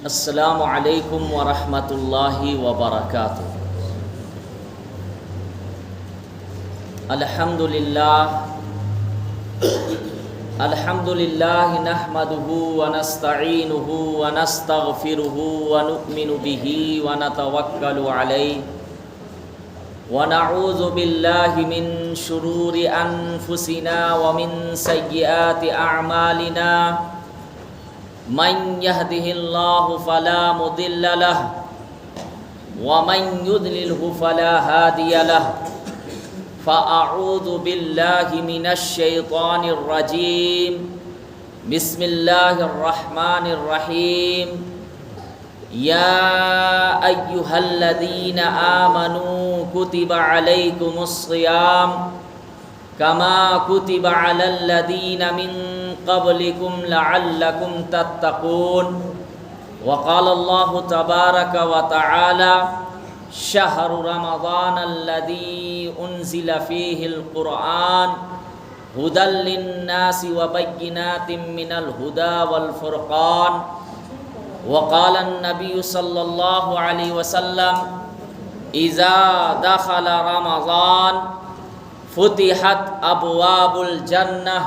السلام علیکم ورحمۃ اللہ وبرکاتہ۔ الحمد للہ نحمدہ ونستعینہ ونستغفرہ ونؤمن بہ ونتوکل علیہ ونعوذ باللہ من شرور انفسنا ومن سیئات اعمالنا من يهده الله فلا مضل له ومن يضلله فلا هادي له فأعوذ بالله من الشيطان الرجيم بسم الله الرحمن الرحيم يا أيها الذين آمنوا كتب عليكم الصيام كما كتب على الذين من قبلكم لعلكم تتقون وقال الله تبارك وتعالى شهر رمضان الذي أنزل فيه القرآن هدى للناس وبينات من الهدى والفرقان وقال النبي صلى الله عليه وسلم إذا دخل رمضان فتحت ابواب الجنہ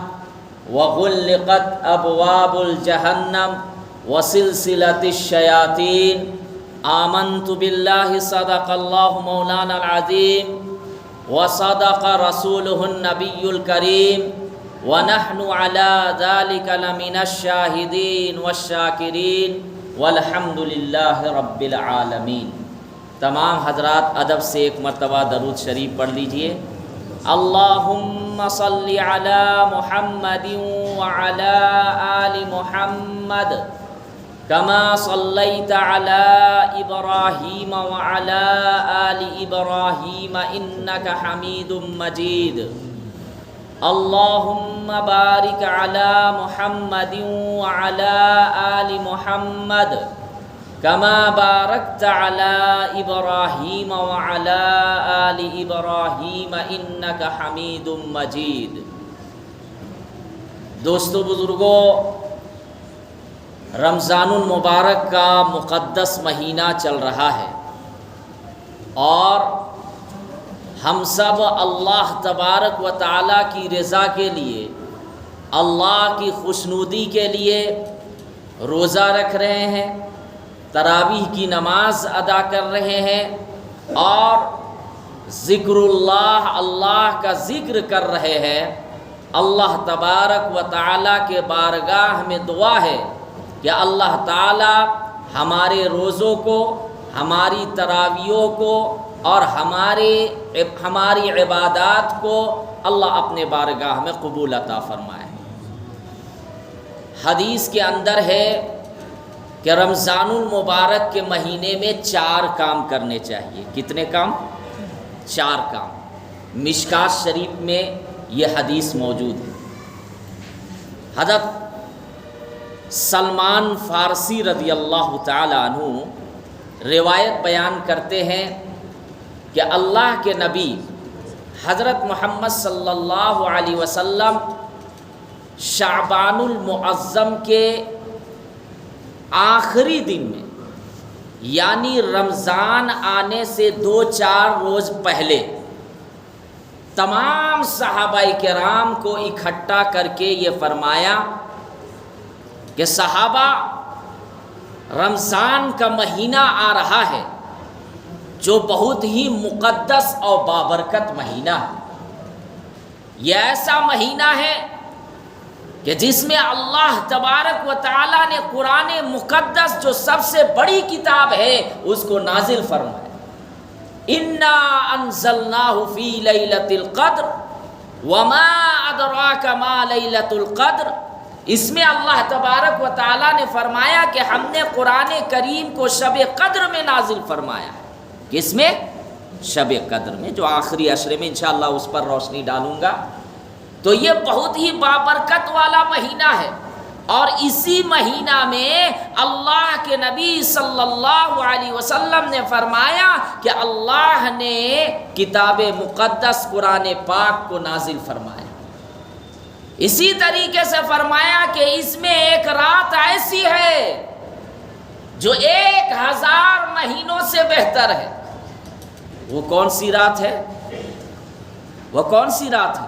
وغلقت ابواب الجہنم وسلسلۃ الشیاطین آمنت باللہ صدق اللہ مولانا العظیم وصدق رسولہ النبی الکریم ونحن علی ذلک لمن الشاہدین والشاکرین والحمد للہ رب العالمین۔ تمام حضرات ادب سے ایک مرتبہ درود شریف پڑھ لیجئے۔ اللہم صلی علی محمد وعلی آل محمد کما صلیت علی ابراہیم وعلی آل ابراہیم انک حمید مجید۔ اللہم بارک علی محمد وعلی آل محمد کما بارکت علی ابراہیم وعلی آل ابراہیم انک حمید مجید۔ دوستو بزرگوں، رمضان المبارک کا مقدس مہینہ چل رہا ہے اور ہم سب اللہ تبارک و تعالیٰ کی رضا کے لیے، اللہ کی خوشنودی کے لیے روزہ رکھ رہے ہیں، تراویح کی نماز ادا کر رہے ہیں اور ذکر اللہ، اللہ کا ذکر کر رہے ہیں۔ اللہ تبارک و تعالیٰ کے بارگاہ میں دعا ہے کہ اللہ تعالیٰ ہمارے روزوں کو، ہماری تراویحوں کو اور ہماری عبادات کو اللہ اپنے بارگاہ میں قبول عطا فرمائے۔ حدیث کے اندر ہے کہ رمضان المبارک کے مہینے میں 4 کام کرنے چاہیے۔ کتنے کام؟ 4 کام۔ مشکات شریف میں یہ حدیث موجود ہے۔ حضرت سلمان فارسی رضی اللہ تعالی عنہ روایت بیان کرتے ہیں کہ اللہ کے نبی حضرت محمد صلی اللہ علیہ وسلم شعبان المعظم کے آخری دن میں، یعنی رمضان آنے سے 2-4 روز پہلے، تمام صحابہ کرام کو اکٹھا کر کے یہ فرمایا کہ صحابہ، رمضان کا مہینہ آ رہا ہے جو بہت ہی مقدس اور بابرکت مہینہ ہے۔ یہ ایسا مہینہ ہے کہ جس میں اللہ تبارک و تعالیٰ نے قرآن مقدس جو سب سے بڑی کتاب ہے اس کو نازل فرمایا۔ انا انزلناہ فی لیلۃ القدر وما ادراک ما لیلۃ القدر۔ اس میں اللہ تبارک و تعالیٰ نے فرمایا کہ ہم نے قرآن کریم کو شب قدر میں نازل فرمایا ہے۔ کس میں؟ شب قدر میں، جو آخری عشرے میں انشاءاللہ اس پر روشنی ڈالوں گا۔ تو یہ بہت ہی بابرکت والا مہینہ ہے اور اسی مہینہ میں اللہ کے نبی صلی اللہ علیہ وسلم نے فرمایا کہ اللہ نے کتاب مقدس قرآن پاک کو نازل فرمایا۔ اسی طریقے سے فرمایا کہ اس میں ایک رات ایسی ہے جو 1000 مہینوں سے بہتر ہے، وہ کون سی رات ہے؟ وہ کون سی رات ہے؟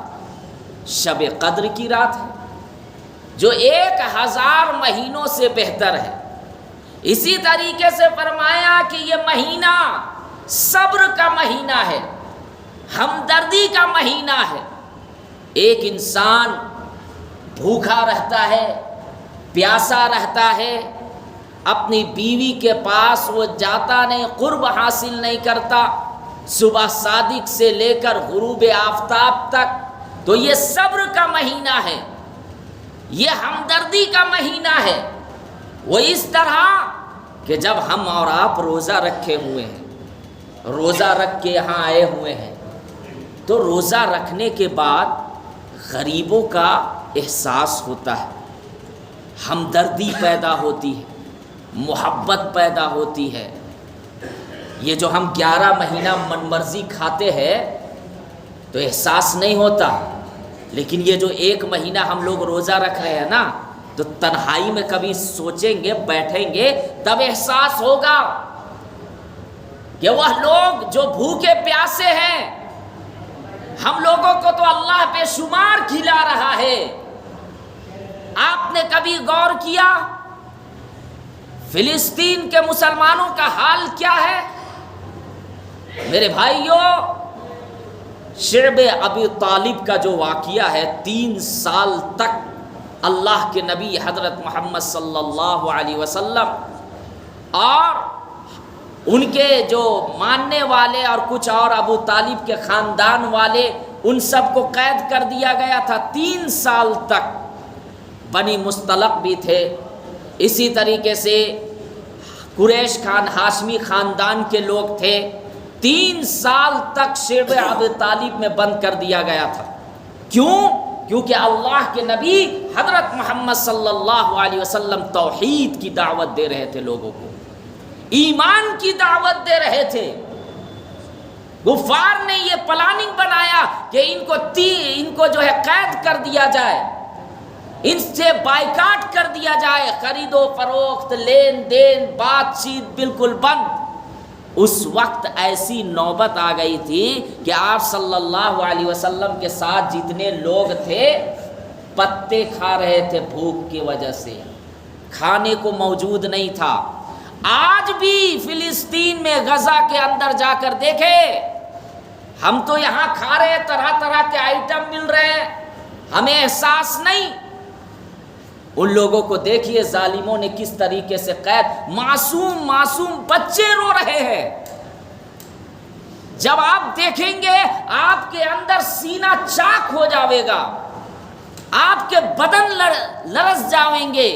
شب قدر کی رات ہے، جو 1000 مہینوں سے بہتر ہے۔ اسی طریقے سے فرمایا کہ یہ مہینہ صبر کا مہینہ ہے، ہمدردی کا مہینہ ہے۔ ایک انسان بھوکا رہتا ہے، پیاسا رہتا ہے، اپنی بیوی کے پاس وہ جاتا نہیں، قرب حاصل نہیں کرتا، صبح صادق سے لے کر غروب آفتاب تک، تو یہ صبر کا مہینہ ہے، یہ ہمدردی کا مہینہ ہے۔ وہ اس طرح کہ جب ہم اور آپ روزہ رکھے ہوئے ہیں، روزہ رکھ کے یہاں آئے ہوئے ہیں، تو روزہ رکھنے کے بعد غریبوں کا احساس ہوتا ہے، ہمدردی پیدا ہوتی ہے، محبت پیدا ہوتی ہے۔ یہ جو ہم 11 مہینہ من مرضی کھاتے ہیں تو احساس نہیں ہوتا، لیکن یہ جو 1 مہینہ ہم لوگ روزہ رکھ رہے ہیں نا، تو تنہائی میں کبھی سوچیں گے، بیٹھیں گے، تب احساس ہوگا کہ وہ لوگ جو بھوکے پیاسے ہیں، ہم لوگوں کو تو اللہ بے شمار کھلا رہا ہے۔ آپ نے کبھی غور کیا فلسطین کے مسلمانوں کا حال کیا ہے؟ میرے بھائیوں، شعب ابی طالب کا جو واقعہ ہے، 3 سال تک اللہ کے نبی حضرت محمد صلی اللہ علیہ وسلم اور ان کے جو ماننے والے اور کچھ اور ابو طالب کے خاندان والے، ان سب کو قید کر دیا گیا تھا 3 سال تک۔ بنی مستلق بھی تھے، اسی طریقے سے قریش خان ہاشمی خاندان کے لوگ تھے، 3 سال تک شعب ابی طالب میں بند کر دیا گیا تھا۔ کیوں؟ کیونکہ اللہ کے نبی حضرت محمد صلی اللہ علیہ وسلم توحید کی دعوت دے رہے تھے، لوگوں کو ایمان کی دعوت دے رہے تھے۔ کفار نے یہ پلاننگ بنایا کہ ان کو جو ہے قید کر دیا جائے، ان سے بائیکاٹ کر دیا جائے، خرید و فروخت، لین دین، بات چیت بالکل بند۔ اس وقت ایسی نوبت آ گئی تھی کہ آپ صلی اللہ علیہ وسلم کے ساتھ جتنے لوگ تھے پتے کھا رہے تھے بھوک کی وجہ سے، کھانے کو موجود نہیں تھا۔ آج بھی فلسطین میں غزہ کے اندر جا کر دیکھے، ہم تو یہاں کھا رہے ہیں، طرح طرح کے آئٹم مل رہے ہیں، ہمیں احساس نہیں۔ ان لوگوں کو دیکھیے ظالموں نے کس طریقے سے قید، معصوم بچے رو رہے ہیں۔ جب آپ دیکھیں گے آپ کے اندر سینہ چاک ہو جاوے گا، آپ کے بدن لرز جاویں گے۔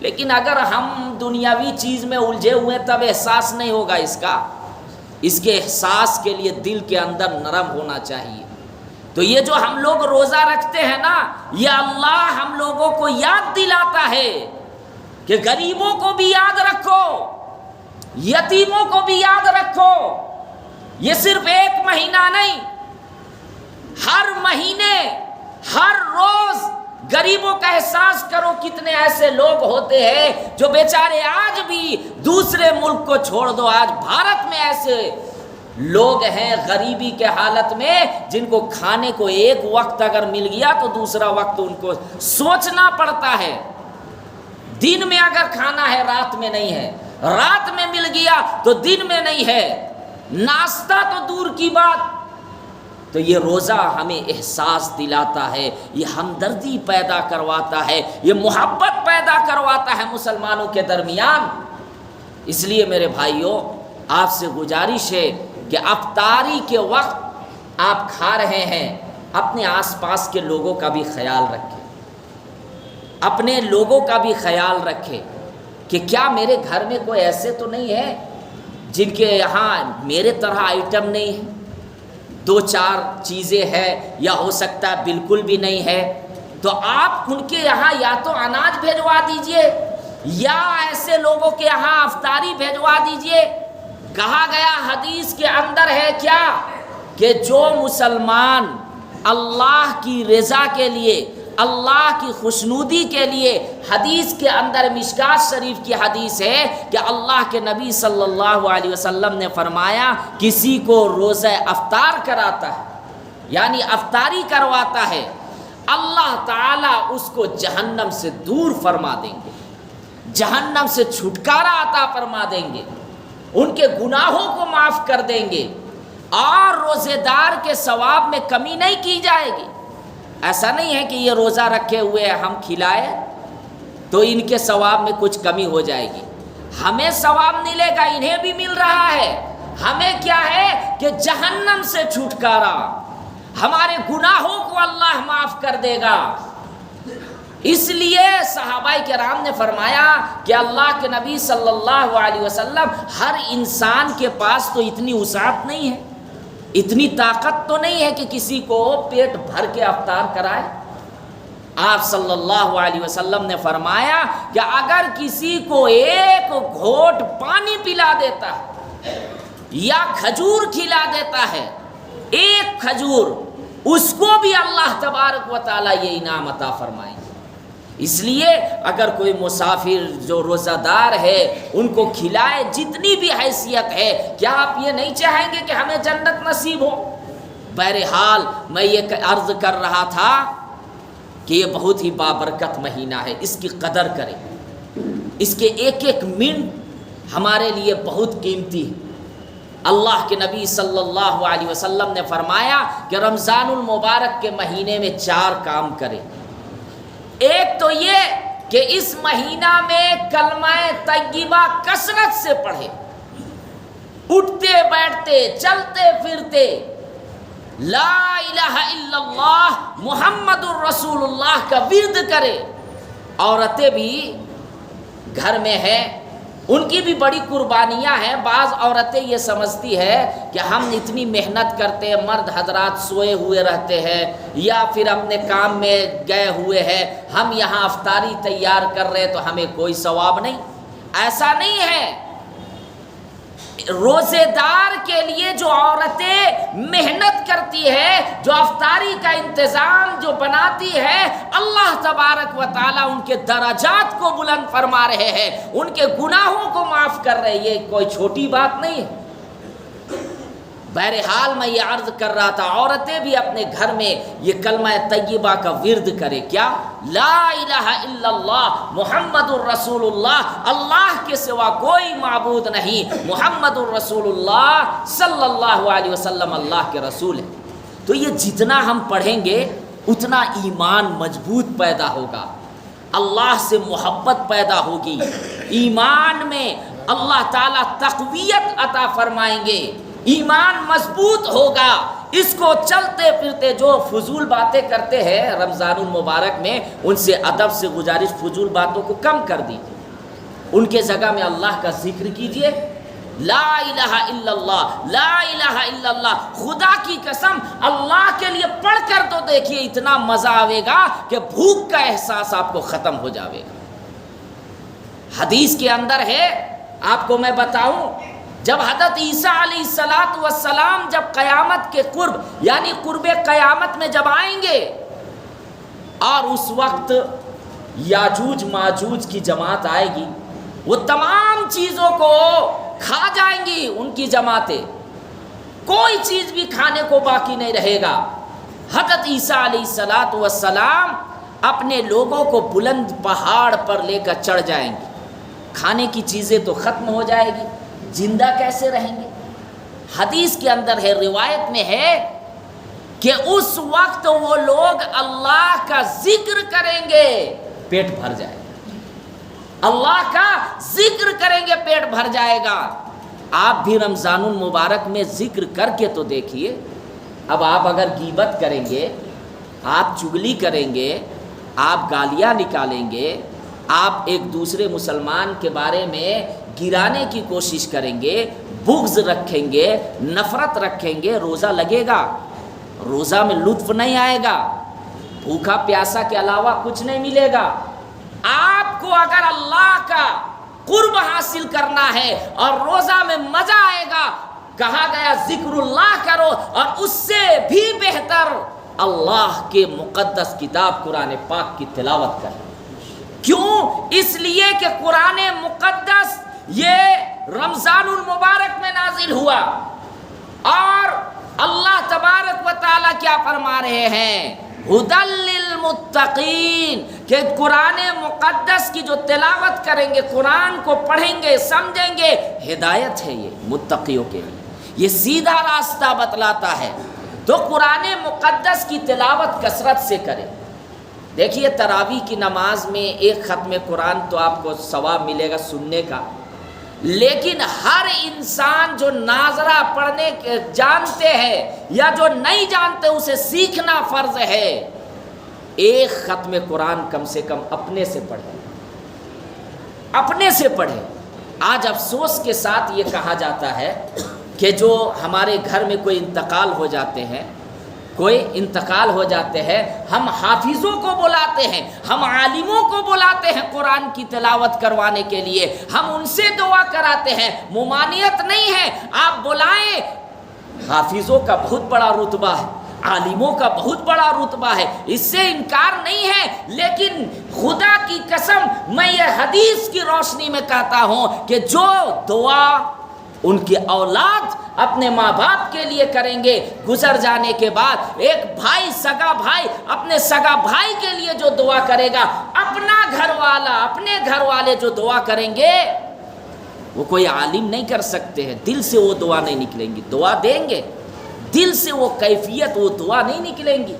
لیکن اگر ہم دنیاوی چیز میں الجھے ہوئے تب احساس نہیں ہوگا اس کے احساس کے لیے دل کے اندر نرم ہونا چاہیے۔ تو یہ جو ہم لوگ روزہ رکھتے ہیں نا، یہ اللہ ہم لوگوں کو یاد دلاتا ہے کہ غریبوں کو بھی یاد رکھو، یتیموں کو بھی یاد رکھو۔ یہ صرف 1 مہینہ نہیں، ہر مہینے، ہر روز غریبوں کا احساس کرو۔ کتنے ایسے لوگ ہوتے ہیں جو بیچارے آج بھی دوسرے ملک کو چھوڑ دو، آج بھارت میں ایسے لوگ ہیں غریبی کے حالت میں جن کو کھانے کو 1 وقت اگر مل گیا تو دوسرا وقت ان کو سوچنا پڑتا ہے۔ دن میں اگر کھانا ہے رات میں نہیں ہے، رات میں مل گیا تو دن میں نہیں ہے، ناشتہ تو دور کی بات۔ تو یہ روزہ ہمیں احساس دلاتا ہے، یہ ہمدردی پیدا کرواتا ہے، یہ محبت پیدا کرواتا ہے مسلمانوں کے درمیان۔ اس لیے میرے بھائیوں، آپ سے گزارش ہے کہ افطاری کے وقت آپ کھا رہے ہیں، اپنے آس پاس کے لوگوں کا بھی خیال رکھیں، اپنے لوگوں کا بھی خیال رکھیں کہ کیا میرے گھر میں کوئی ایسے تو نہیں ہے جن کے یہاں میرے طرح آئٹم نہیں ہے، 2-4 چیزیں ہیں، یا ہو سکتا ہے بالکل بھی نہیں ہے، تو آپ ان کے یہاں یا تو اناج بھیجوا دیجئے یا ایسے لوگوں کے یہاں افطاری بھیجوا دیجئے۔ کہا گیا حدیث کے اندر ہے کیا کہ جو مسلمان اللہ کی رضا کے لیے اللہ کی خوشنودی کے لیے حدیث کے اندر مشکات شریف کی حدیث ہے کہ اللہ کے نبی صلی اللہ علیہ وسلم نے فرمایا کسی کو روزہ افطار کراتا ہے یعنی افطاری کرواتا ہے اللہ تعالیٰ اس کو جہنم سے دور فرما دیں گے، جہنم سے چھٹکارا عطا فرما دیں گے، ان کے گناہوں کو معاف کر دیں گے اور روزے دار کے ثواب میں کمی نہیں کی جائے گی۔ ایسا نہیں ہے کہ یہ روزہ رکھے ہوئے ہم کھلائے تو ان کے ثواب میں کچھ کمی ہو جائے گی، ہمیں ثواب ملے گا، انہیں بھی مل رہا ہے۔ ہمیں کیا ہے کہ جہنم سے چھٹکارا، ہمارے گناہوں کو اللہ معاف کر دے گا۔ اس لیے صحابہ کرام نے فرمایا کہ اللہ کے نبی صلی اللہ علیہ وسلم ہر انسان کے پاس تو اتنی وسعت نہیں ہے، اتنی طاقت تو نہیں ہے کہ کسی کو پیٹ بھر کے افطار کرائے۔ آپ صلی اللہ علیہ وسلم نے فرمایا کہ اگر کسی کو ایک گھونٹ پانی پلا دیتا ہے یا کھجور کھلا دیتا ہے، ایک کھجور، اس کو بھی اللہ تبارک و تعالیٰ یہ انعام عطا فرمائیں گے۔ اس لیے اگر کوئی مسافر جو روزہ دار ہے ان کو کھلائے، جتنی بھی حیثیت ہے، کیا آپ یہ نہیں چاہیں گے کہ ہمیں جنت نصیب ہو؟ بہرحال میں یہ عرض کر رہا تھا کہ یہ بہت ہی بابرکت مہینہ ہے، اس کی قدر کریں، اس کے ایک ایک منٹ ہمارے لیے بہت قیمتی ہے۔ اللہ کے نبی صلی اللہ علیہ وسلم نے فرمایا کہ رمضان المبارک کے مہینے میں 4 کام کریں۔ ایک تو یہ کہ اس مہینہ میں کلمہ طیبہ کثرت سے پڑھے، اٹھتے بیٹھتے چلتے پھرتے لا الہ الا اللہ محمد الرسول اللہ کا ورد کرے۔ عورتیں بھی گھر میں ہیں، ان کی بھی بڑی قربانیاں ہیں۔ بعض عورتیں یہ سمجھتی ہے کہ ہم اتنی محنت کرتے ہیں، مرد حضرات سوئے ہوئے رہتے ہیں یا پھر اپنے کام میں گئے ہوئے ہیں، ہم یہاں افطاری تیار کر رہے تو ہمیں کوئی ثواب نہیں۔ ایسا نہیں ہے۔ روزے دار کے لیے جو عورتیں محنت کرتی ہے، جو افطاری کا انتظام جو بناتی ہے، اللہ تبارک و تعالیٰ ان کے درجات کو بلند فرما رہے ہیں، ان کے گناہوں کو معاف کر رہے ہیں۔ یہ کوئی چھوٹی بات نہیں ہے۔ بہرحال میں یہ عرض کر رہا تھا، عورتیں بھی اپنے گھر میں یہ کلمہ طیبہ کا ورد کرے۔ کیا؟ لا الہ الا اللہ محمد الرسول اللہ، اللہ کے سوا کوئی معبود نہیں، محمد الرسول اللہ صلی اللہ علیہ وسلم اللہ کے رسول ہے۔ تو یہ جتنا ہم پڑھیں گے اتنا ایمان مضبوط پیدا ہوگا، اللہ سے محبت پیدا ہوگی، ایمان میں اللہ تعالیٰ تقویت عطا فرمائیں گے، ایمان مضبوط ہوگا۔ اس کو چلتے پھرتے جو فضول باتیں کرتے ہیں رمضان المبارک میں، ان سے ادب سے گزارش، فضول باتوں کو کم کر دیجیے، ان کے جگہ میں اللہ کا ذکر کیجیے۔ لا الہ الا اللہ، لا الہ الا اللہ، خدا کی قسم اللہ کے لیے پڑھ کر تو دیکھیے، اتنا مزہ آئے گا کہ بھوک کا احساس آپ کو ختم ہو جاوے گا۔ حدیث کے اندر ہے، آپ کو میں بتاؤں، جب حضرت عیسیٰ علیہ السلام جب قیامت کے قرب یعنی قرب قیامت میں جب آئیں گے، اور اس وقت یاجوج ماجوج کی جماعت آئے گی، وہ تمام چیزوں کو کھا جائیں گی، ان کی جماعتیں، کوئی چیز بھی کھانے کو باقی نہیں رہے گا۔ حضرت عیسیٰ علیہ السلام اپنے لوگوں کو بلند پہاڑ پر لے کر چڑھ جائیں گے، کھانے کی چیزیں تو ختم ہو جائے گی، زندہ کیسے رہیں گے؟ حدیث کے اندر ہے، روایت میں ہے کہ اس وقت وہ لوگ اللہ کا ذکر کریں گے، پیٹ بھر جائے گا، اللہ کا ذکر کریں گے، پیٹ بھر جائے گا۔ آپ بھی رمضان المبارک میں ذکر کر کے تو دیکھیے۔ اب آپ اگر غیبت کریں گے، آپ چگلی کریں گے، آپ گالیاں نکالیں گے، آپ ایک دوسرے مسلمان کے بارے میں گرانے کی کوشش کریں گے، بغض رکھیں گے، نفرت رکھیں گے، روزہ لگے گا، روزہ میں لطف نہیں آئے گا، بھوکا پیاسا کے علاوہ کچھ نہیں ملے گا۔ آپ کو اگر اللہ کا قرب حاصل کرنا ہے اور روزہ میں مزہ آئے گا، کہا گیا ذکر اللہ کرو، اور اس سے بھی بہتر اللہ کے مقدس کتاب قرآن پاک کی تلاوت کریں۔ کیوں؟ اس لیے کہ قرآن مقدس یہ رمضان المبارک میں نازل ہوا، اور اللہ تبارک و تعالیٰ کیا فرما رہے ہیں؟ ہدی للمتقین، کہ قرآن مقدس کی جو تلاوت کریں گے، قرآن کو پڑھیں گے، سمجھیں گے، ہدایت ہے یہ متقیوں کے لیے، یہ سیدھا راستہ بتلاتا ہے۔ تو قرآن مقدس کی تلاوت کثرت سے کریں۔ دیکھیے تراویح کی نماز میں ایک ختم قرآن تو آپ کو ثواب ملے گا سننے کا، لیکن ہر انسان جو ناظرہ پڑھنے جانتے ہیں یا جو نہیں جانتے اسے سیکھنا فرض ہے۔ ایک ختم قرآن کم سے کم اپنے سے پڑھے، اپنے سے پڑھے۔ آج افسوس کے ساتھ یہ کہا جاتا ہے کہ جو ہمارے گھر میں کوئی انتقال ہو جاتے ہیں، ہم حافظوں کو بلاتے ہیں، ہم عالموں کو بلاتے ہیں قرآن کی تلاوت کروانے کے لیے، ہم ان سے دعا کراتے ہیں۔ ممانعت نہیں ہے، آپ بلائیں۔ حافظوں کا بہت بڑا رتبہ ہے، عالموں کا بہت بڑا رتبہ ہے، اس سے انکار نہیں ہے، لیکن خدا کی قسم میں یہ حدیث کی روشنی میں کہتا ہوں کہ جو دعا ان کے اولاد اپنے ماں باپ کے لیے کریں گے، گزر جانے کے بعد ایک بھائی، سگا بھائی اپنے سگا بھائی کے لیے جو دعا کرے گا، اپنے گھر والے جو دعا کریں گے، وہ کوئی عالم نہیں کر سکتے ہیں، دل سے وہ دعا نہیں نکلیں گی۔ دعا دیں گے، دل سے وہ کیفیت، وہ دعا نہیں نکلیں گی۔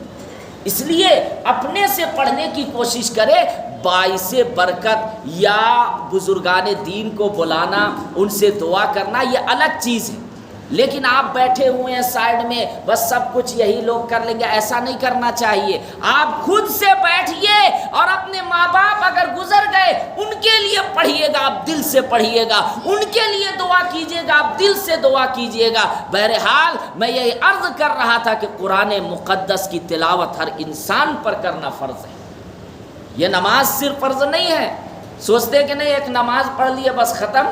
اس لیے اپنے سے پڑھنے کی کوشش کرے۔ باعث برکت یا بزرگان دین کو بلانا، ان سے دعا کرنا، یہ الگ چیز ہے، لیکن آپ بیٹھے ہوئے ہیں سائڈ میں، بس سب کچھ یہی لوگ کر لیں گے، ایسا نہیں کرنا چاہیے۔ آپ خود سے بیٹھیے اور اپنے ماں باپ اگر گزر گئے ان کے لیے پڑھیے گا، آپ دل سے پڑھیے گا، ان کے لیے دعا کیجیے گا، آپ دل سے دعا کیجیے گا۔ بہرحال میں یہ عرض کر رہا تھا کہ قرآن مقدس کی تلاوت ہر انسان پر کرنا فرض ہے۔ یہ نماز صرف فرض نہیں ہے، سوچتے کہ نہیں ایک نماز پڑھ لیے بس ختم۔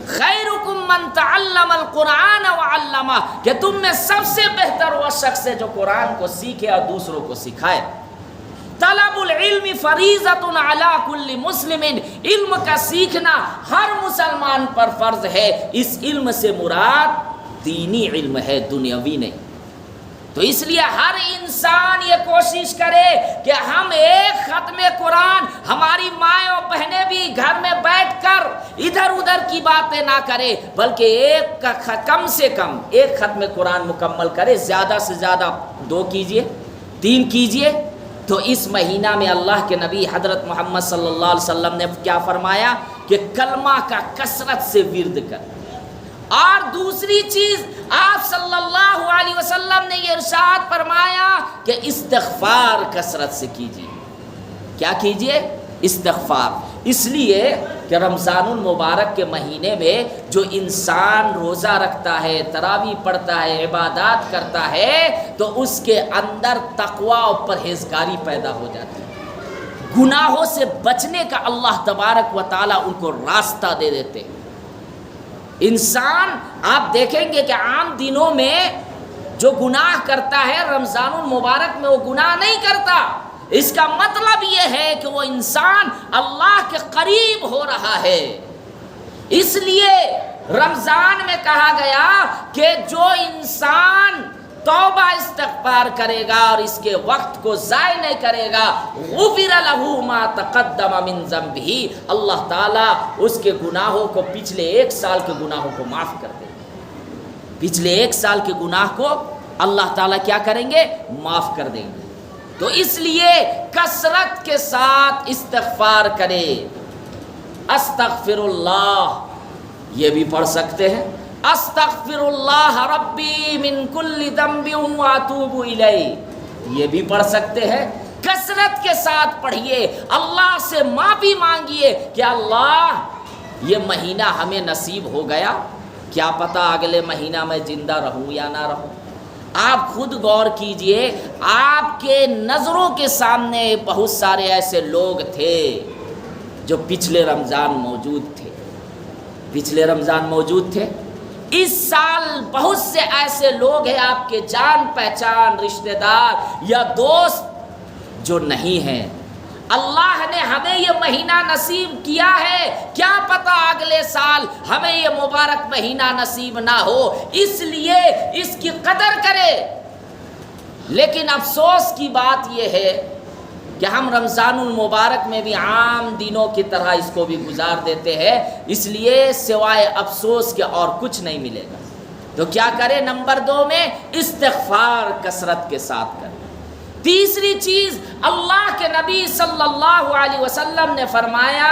خیرکم من تعلم القرآن وعلمہ، کہ تم میں سب سے بہتر وہ شخص ہے جو قرآن کو سیکھے اور دوسروں کو سکھائے۔ طلب العلم فریضۃ علی کل مسلم، علم کا سیکھنا ہر مسلمان پر فرض ہے۔ اس علم سے مراد دینی علم ہے، دنیاوی نہیں۔ تو اس لیے ہر انسان یہ کوشش کرے کہ ہم ایک ختم قرآن، ہماری مائیں اور بہنیں بھی گھر میں بیٹھ کر ادھر ادھر کی باتیں نہ کرے، بلکہ کم سے کم ایک ختم قرآن مکمل کرے، زیادہ سے زیادہ 2 کیجئے، 3 کیجئے۔ تو اس مہینہ میں اللہ کے نبی حضرت محمد صلی اللہ علیہ وسلم نے کیا فرمایا کہ کلمہ کا کثرت سے ورد کر۔ اور دوسری چیز آپ صلی اللہ علیہ وسلم نے یہ ارشاد فرمایا کہ استغفار کثرت سے کیجیے۔ کیا کیجیے؟ استغفار۔ اس لیے کہ رمضان المبارک کے مہینے میں جو انسان روزہ رکھتا ہے، تراویح پڑھتا ہے، عبادات کرتا ہے، تو اس کے اندر تقوی اور پرہیزگاری پیدا ہو جاتی ہے۔ گناہوں سے بچنے کا اللہ تبارک و تعالیٰ ان کو راستہ دے دیتے ہیں۔ انسان آپ دیکھیں گے کہ عام دنوں میں جو گناہ کرتا ہے، رمضان المبارک میں وہ گناہ نہیں کرتا۔ اس کا مطلب یہ ہے کہ وہ انسان اللہ کے قریب ہو رہا ہے۔ اس لیے رمضان میں کہا گیا کہ جو انسان توبہ استغفار کرے گا اور اس کے وقت کو ضائع نہیں کرے گا، غفر لہ ما تقدم من ذنبہ، اللہ تعالیٰ اس کے گناہوں کو، پچھلے 1 سال کے گناہوں کو معاف کر دیں گے۔ پچھلے 1 سال کے گناہ کو اللہ تعالیٰ کیا کریں گے؟ معاف کر دیں گے۔ تو اس لیے کثرت کے ساتھ استغفار کرے۔ استغفر اللہ، یہ بھی پڑھ سکتے ہیں، استغفر اللہ ربی من کل ذنب واتوب الیہ، یہ بھی پڑھ سکتے ہیں۔ کثرت کے ساتھ پڑھیے، اللہ سے معافی مانگیے کہ اللہ یہ مہینہ ہمیں نصیب ہو گیا، کیا پتہ اگلے مہینہ میں زندہ رہوں یا نہ رہوں۔ آپ خود غور کیجئے، آپ کے نظروں کے سامنے بہت سارے ایسے لوگ تھے جو پچھلے رمضان موجود تھے، اس سال بہت سے ایسے لوگ ہیں آپ کے جان پہچان رشتہ دار یا دوست جو نہیں ہیں. اللہ نے ہمیں یہ مہینہ نصیب کیا ہے، کیا پتہ اگلے سال ہمیں یہ مبارک مہینہ نصیب نہ ہو، اس لیے اس کی قدر کرے. لیکن افسوس کی بات یہ ہے کہ ہم رمضان المبارک میں بھی عام دنوں کی طرح اس کو بھی گزار دیتے ہیں، اس لیے سوائے افسوس کے اور کچھ نہیں ملے گا. تو کیا کرے؟ نمبر 2 میں استغفار کثرت کے ساتھ کرے. تیسری چیز، اللہ کے نبی صلی اللہ علیہ وسلم نے فرمایا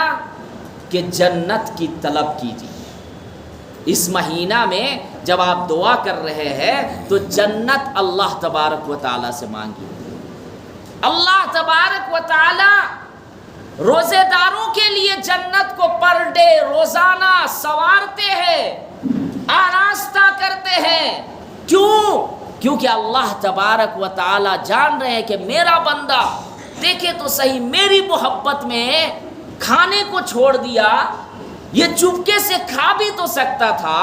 کہ جنت کی طلب کیجیے. اس مہینہ میں جب آپ دعا کر رہے ہیں تو جنت اللہ تبارک و تعالیٰ سے مانگیے. اللہ تبارک و تعالی روزے داروں کے لیے جنت کو پر ڈے روزانہ سنوارتے ہیں، آراستہ کرتے ہیں. کیوں؟ کیونکہ اللہ تبارک و تعالی جان رہے ہیں کہ میرا بندہ دیکھے تو صحیح میری محبت میں کھانے کو چھوڑ دیا، یہ چپکے سے کھا بھی تو سکتا تھا،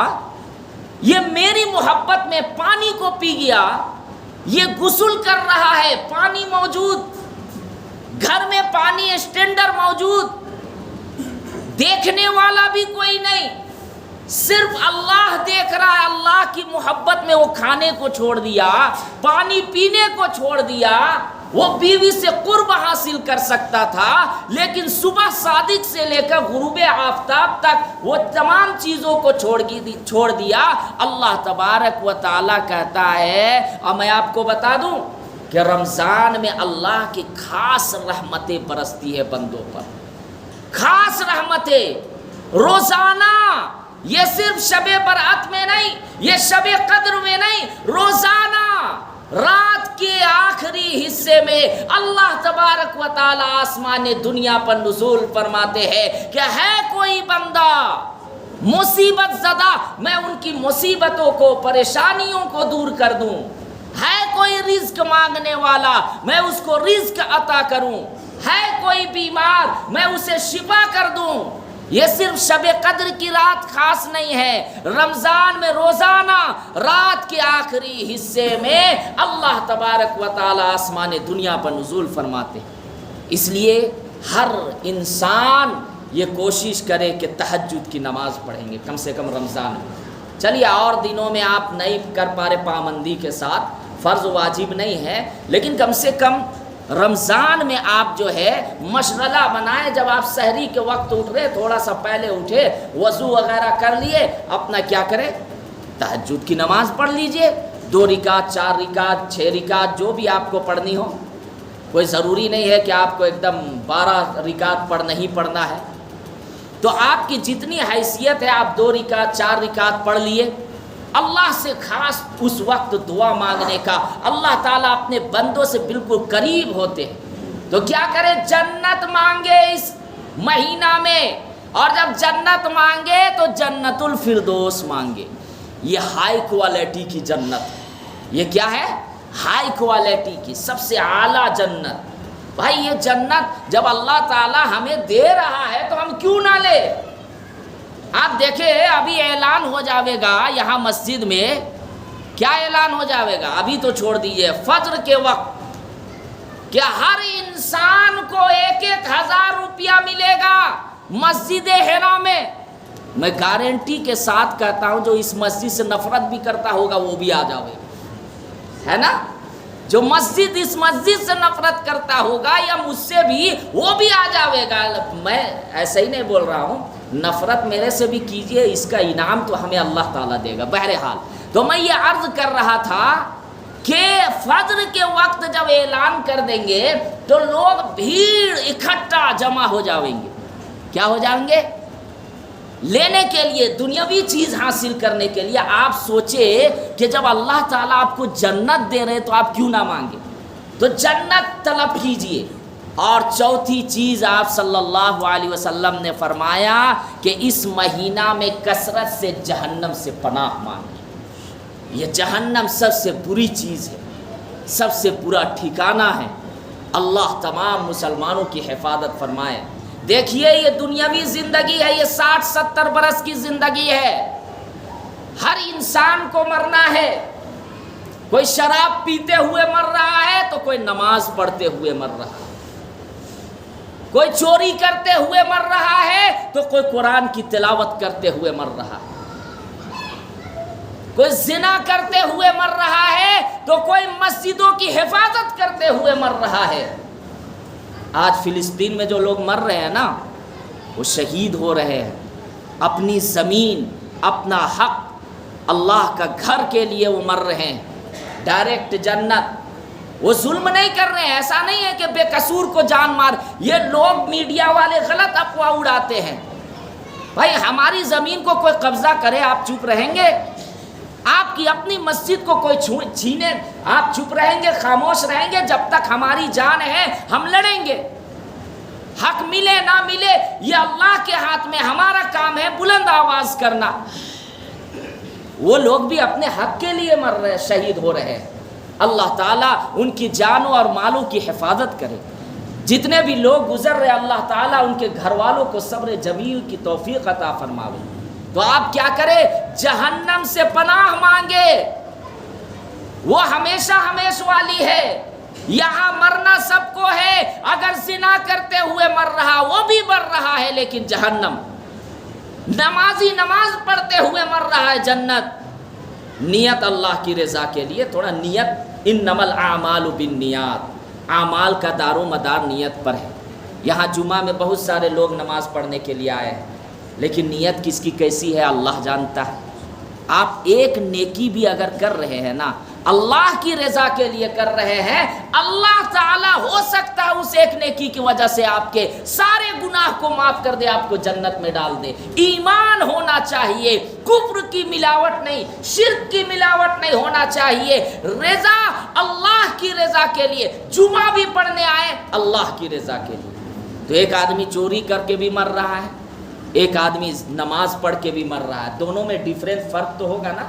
یہ میری محبت میں پانی کو پی گیا، یہ غسل کر رہا ہے، پانی موجود، گھر میں پانی اسٹینڈر موجود، دیکھنے والا بھی کوئی نہیں، صرف اللہ دیکھ رہا ہے. اللہ کی محبت میں وہ کھانے کو چھوڑ دیا، پانی پینے کو چھوڑ دیا. وہ بیوی سے قرب حاصل کر سکتا تھا، لیکن صبح صادق سے لے کر غروب آفتاب تک وہ تمام چیزوں کو چھوڑ دیا. اللہ تبارک و تعالیٰ کہتا ہے، اور میں آپ کو بتا دوں کہ رمضان میں اللہ کی خاص رحمتیں برستی ہے بندوں پر، خاص رحمتیں روزانہ. یہ صرف شب برات میں نہیں، یہ شب قدر میں نہیں، روزانہ رات کے آخری حصے میں اللہ تبارک و تعالی آسمان دنیا پر نزول فرماتے ہیں کہ ہے کوئی بندہ مصیبت زدہ، میں ان کی مصیبتوں کو، پریشانیوں کو دور کر دوں. ہے کوئی رزق مانگنے والا، میں اس کو رزق عطا کروں. ہے کوئی بیمار، میں اسے شفا کر دوں. یہ صرف شب قدر کی رات خاص نہیں ہے، رمضان میں روزانہ رات کے آخری حصے میں اللہ تبارک و تعالی آسمان دنیا پر نزول فرماتے ہیں. اس لیے ہر انسان یہ کوشش کرے کہ تہجد کی نماز پڑھیں گے کم سے کم رمضان میں. چلیے اور دنوں میں آپ نہیں کر پا رہے پابندی کے ساتھ، فرض واجب نہیں ہے، لیکن کم سے کم رمضان میں آپ جو ہے مشغلہ بنائے. جب آپ سحری کے وقت اٹھ رہے، تھوڑا سا پہلے اٹھے، وضو وغیرہ کر لیے، اپنا کیا کرے، تہجد کی نماز پڑھ لیجئے. 2 رکعت 4 رکعت 6 رکعت جو بھی آپ کو پڑھنی ہو. کوئی ضروری نہیں ہے کہ آپ کو ایک دم 12 رکعت پڑھنا ہی پڑھنا ہے. تو آپ کی جتنی حیثیت ہے آپ 2 رکعت 4 رکعت پڑھ لیے. اللہ سے خاص اس وقت دعا مانگنے کا، اللہ تعالیٰ اپنے بندوں سے بالکل قریب ہوتے ہیں. تو کیا کرے، جنت مانگے اس مہینہ میں، اور جب جنت مانگے تو جنت الفردوس مانگے. یہ ہائی کوالٹی کی جنت ہے. یہ کیا ہے؟ ہائی کوالٹی کی، سب سے اعلیٰ جنت. بھائی یہ جنت جب اللہ تعالیٰ ہمیں دے رہا ہے تو ہم کیوں نہ لے. آپ دیکھیں ابھی اعلان ہو جاوے گا یہاں مسجد میں. کیا اعلان ہو جاوے گا؟ ابھی تو چھوڑ دیجئے، فجر کے وقت کہ ہر انسان کو 1,000 روپیہ ملے گا مسجد حرا میں. میں گارنٹی کے ساتھ کہتا ہوں جو اس مسجد سے نفرت بھی کرتا ہوگا وہ بھی آ جاوے گا، ہے نا. جو مسجد اس مسجد سے نفرت کرتا ہوگا یا مجھ سے بھی، وہ بھی آ جاوے گا. میں ایسے ہی نہیں بول رہا ہوں، نفرت میرے سے بھی کیجئے، اس کا انعام تو ہمیں اللہ تعالیٰ دے گا. بہرحال تو میں یہ عرض کر رہا تھا کہ فجر کے وقت جب اعلان کر دیں گے تو لوگ بھیڑ اکٹھا جمع ہو جائیں گے. کیا ہو جائیں گے؟ لینے کے لیے، دنیاوی چیز حاصل کرنے کے لیے. آپ سوچے کہ جب اللہ تعالیٰ آپ کو جنت دے رہے تو آپ کیوں نہ مانگے. تو جنت طلب کیجئے. اور چوتھی چیز آپ صلی اللہ علیہ وسلم نے فرمایا کہ اس مہینہ میں کثرت سے جہنم سے پناہ مانگے. یہ جہنم سب سے بری چیز ہے، سب سے برا ٹھکانہ ہے. اللہ تمام مسلمانوں کی حفاظت فرمائے. دیکھیے یہ دنیاوی زندگی ہے، یہ 60-70 برس کی زندگی ہے. ہر انسان کو مرنا ہے. کوئی شراب پیتے ہوئے مر رہا ہے تو کوئی نماز پڑھتے ہوئے مر رہا ہے. کوئی چوری کرتے ہوئے مر رہا ہے تو کوئی قرآن کی تلاوت کرتے ہوئے مر رہا ہے. کوئی زنا کرتے ہوئے مر رہا ہے تو کوئی مسجدوں کی حفاظت کرتے ہوئے مر رہا ہے. آج فلسطین میں جو لوگ مر رہے ہیں نا، وہ شہید ہو رہے ہیں. اپنی زمین، اپنا حق، اللہ کا گھر کے لیے وہ مر رہے ہیں. ڈائریکٹ جنت. وہ ظلم نہیں کر رہے ہیں. ایسا نہیں ہے کہ بے قصور کو جان مار. یہ لوگ میڈیا والے غلط افواہ اڑاتے ہیں. بھائی ہماری زمین کو کوئی قبضہ کرے آپ چپ رہیں گے؟ آپ کی اپنی مسجد کو کوئی چھینے آپ چپ رہیں گے، خاموش رہیں گے؟ جب تک ہماری جان ہے ہم لڑیں گے. حق ملے نہ ملے یہ اللہ کے ہاتھ میں. ہمارا کام ہے بلند آواز کرنا. وہ لوگ بھی اپنے حق کے لیے مر رہے، شہید ہو رہے ہیں. اللہ تعالیٰ ان کی جانوں اور مالوں کی حفاظت کرے. جتنے بھی لوگ گزر رہے اللہ تعالیٰ ان کے گھر والوں کو صبر جمیل کی توفیق عطا فرماوے. تو آپ کیا کریں؟ جہنم سے پناہ مانگے. وہ ہمیشہ ہمیش والی ہے. یہاں مرنا سب کو ہے. اگر زنا کرتے ہوئے مر رہا وہ بھی مر رہا ہے لیکن جہنم. نمازی نماز پڑھتے ہوئے مر رہا ہے جنت. نیت اللہ کی رضا کے لیے. تھوڑا نیت، انما الاعمال بالنیات. اعمال کا دار و مدار نیت پر ہے. یہاں جمعہ میں بہت سارے لوگ نماز پڑھنے کے لیے آئے ہیں لیکن نیت کس کی کیسی ہے اللہ جانتا ہے. آپ ایک نیکی بھی اگر کر رہے ہیں نا، اللہ کی رضا کے لیے کر رہے ہیں، اللہ تعالیٰ ہو سکتا ہے اس ایک نیکی کی وجہ سے آپ کے سارے گناہ کو معاف کر دے، آپ کو جنت میں ڈال دے. ایمان ہونا چاہیے، کفر کی ملاوٹ نہیں، شرک کی ملاوٹ نہیں ہونا چاہیے. رضا اللہ کی رضا کے لیے. جمعہ بھی پڑھنے آئے اللہ کی رضا کے لیے. تو ایک آدمی چوری کر کے بھی مر رہا ہے، ایک آدمی نماز پڑھ کے بھی مر رہا ہے. دونوں میں ڈیفرنٹ فرق تو ہوگا نا.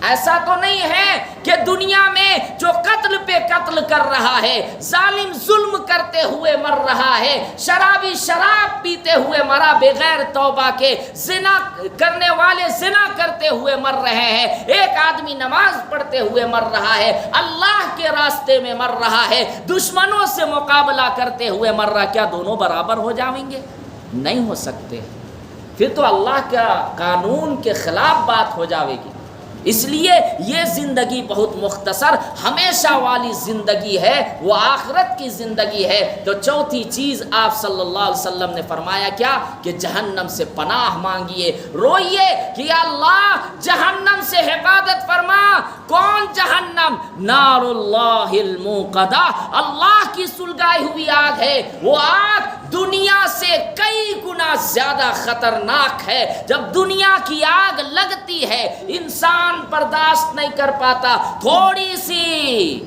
ایسا تو نہیں ہے کہ دنیا میں جو قتل پہ قتل کر رہا ہے، ظالم ظلم کرتے ہوئے مر رہا ہے، شرابی شراب پیتے ہوئے مرا بغیر توبہ کے، زنا کرنے والے زنا کرتے ہوئے مر رہے ہیں، ایک آدمی نماز پڑھتے ہوئے مر رہا ہے، اللہ کے راستے میں مر رہا ہے، دشمنوں سے مقابلہ کرتے ہوئے مر رہا. کیا دونوں برابر ہو جائیں گے؟ نہیں ہو سکتے. پھر تو اللہ کا قانون کے خلاف بات ہو جاوے گی. اس لیے یہ زندگی بہت مختصر ہمیشہ والی زندگی ہے، وہ آخرت کی زندگی ہے. تو چوتھی چیز آپ صلی اللہ علیہ وسلم نے فرمایا کیا؟ کہ جہنم سے پناہ مانگیے، روئیے کہ یا اللہ جہنم سے حفاظت فرما. کون جہنم؟ نار اللہ الموقدہ، اللہ کی سلگائی ہوئی آگ ہے. وہ آگ دنیا سے کئی گنا زیادہ خطرناک ہے. جب دنیا کی آگ لگتی ہے انسان برداشت نہیں کر پاتا. تھوڑی سی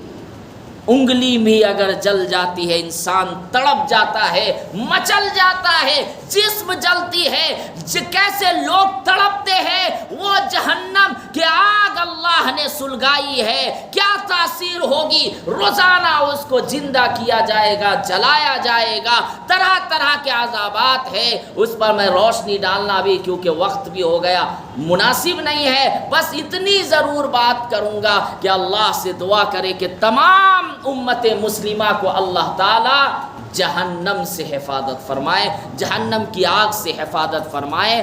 انگلی بھی اگر جل جاتی ہے انسان تڑپ جاتا ہے، مچل جاتا ہے، جسم جلتی ہے. کیسے لوگ تڑپتے ہیں، وہ جہنم کی آگ اللہ نے سلگائی ہے. کیا تاثیر ہوگی؟ روزانہ اس کو زندہ کیا جائے گا، جلایا جائے گا، طرح طرح کے عذابات ہیں. اس پر میں روشنی ڈالنا بھی کیونکہ وقت بھی ہو گیا مناسب نہیں ہے. بس اتنی ضرور بات کروں گا کہ اللہ سے دعا کرے کہ تمام امت مسلمہ کو اللہ تعالی جہنم سے حفاظت فرمائے، جہنم کی آگ سے حفاظت فرمائے.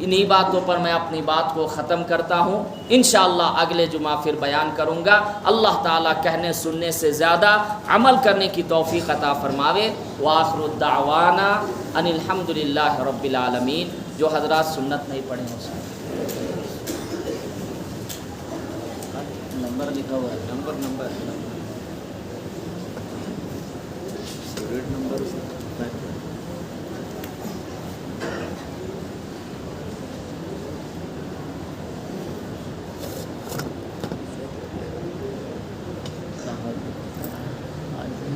انہی باتوں پر میں اپنی بات کو ختم کرتا ہوں. انشاءاللہ اگلے جمعہ پھر بیان کروں گا. اللہ تعالیٰ کہنے سننے سے زیادہ عمل کرنے کی توفیق عطا فرماوے. وآخر الدعوانا ان الحمدللہ رب العالمین. جو حضرات سنت نہیں پڑھیں اس میں نمبر لکھا ہوا ہے، نمبر